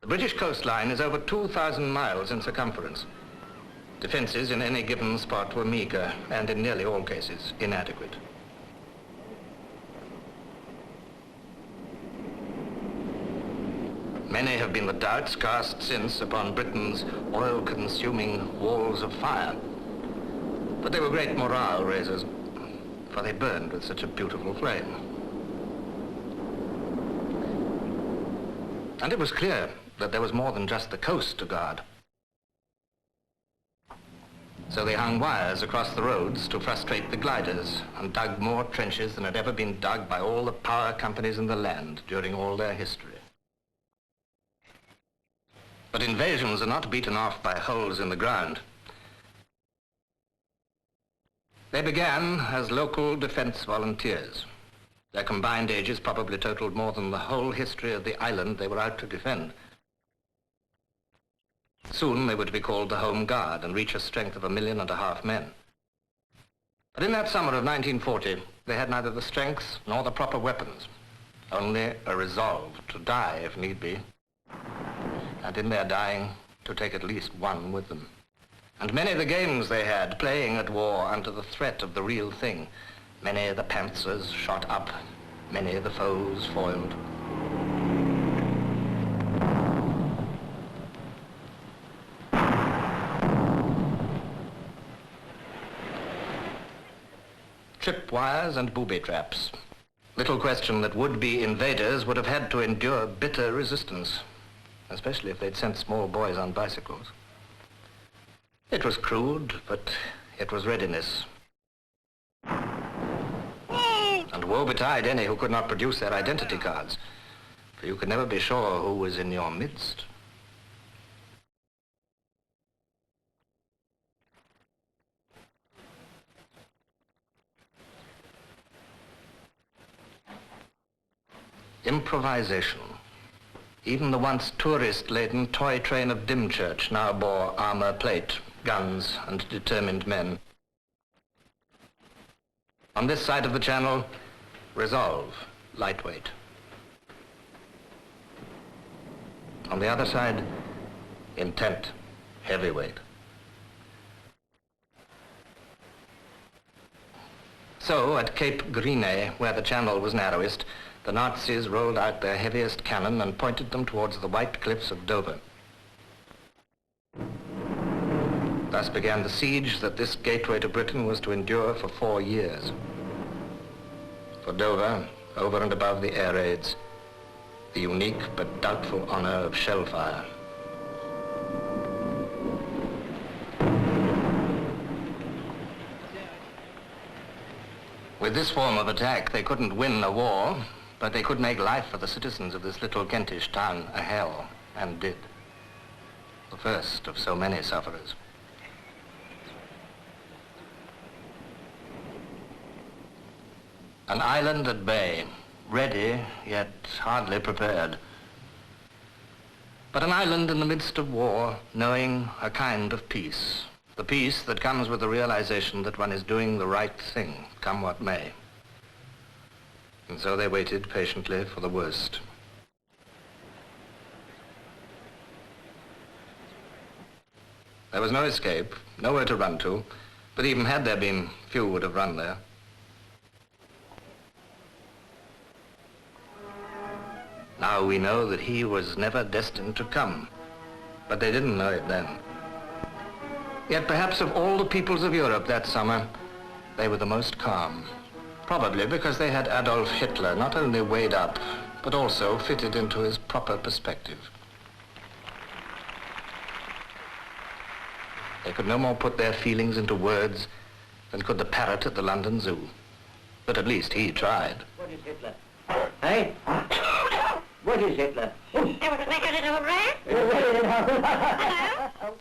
The British coastline is over 2,000 miles in circumference. Defences in any given spot were meagre and in nearly all cases inadequate. Many have been the doubts cast since upon Britain's oil-consuming walls of fire. But they were great morale raisers, for they burned with such a beautiful flame. And it was clear that there was more than just the coast to guard. So they hung wires across the roads to frustrate the gliders and dug more trenches than had ever been dug by all the power companies in the land during all their history. But invasions are not beaten off by holes in the ground. They began as local defense volunteers. Their combined ages probably totaled more than the whole history of the island they were out to defend. Soon they were to be called the Home Guard and reach a strength of 1.5 million men. But in that summer of 1940, they had neither the strength nor the proper weapons, only a resolve to die if need be, and in their dying, to take at least one with them. And many the games they had, playing at war under the threat of the real thing. Many the pantsers shot up, many the foes foiled. Tripwires and booby traps. Little question that would-be invaders would have had to endure bitter resistance, especially if they'd sent small boys on bicycles. It was crude, but it was readiness. And woe betide any who could not produce their identity cards, for you could never be sure who was in your midst. Improvisation. Even the once tourist-laden toy train of Dymchurch now bore armour plate, guns, and determined men. On this side of the channel, resolve, lightweight. On the other side, intent, heavyweight. So, at Cap Gris Nez, where the channel was narrowest, the Nazis rolled out their heaviest cannon and pointed them towards the white cliffs of Dover. Thus began the siege that this gateway to Britain was to endure for 4 years. For Dover, over and above the air raids, the unique but doubtful honor of shell fire. With this form of attack, they couldn't win a war, but they could make life for the citizens of this little Kentish town a hell, and did. The first of so many sufferers. An island at bay, ready, yet hardly prepared. But an island in the midst of war, knowing a kind of peace. The peace that comes with the realization that one is doing the right thing, come what may. And so they waited patiently for the worst. There was no escape, nowhere to run to, but even had there been, few would have run there. Now we know that he was never destined to come, but they didn't know it then. Yet perhaps of all the peoples of Europe that summer, they were the most calm. Probably because they had Adolf Hitler not only weighed up, but also fitted into his proper perspective. They could no more put their feelings into words than could the parrot at the London Zoo. But at least he tried. What is Hitler? Hey? What is Hitler? It was like a little rat. Hello?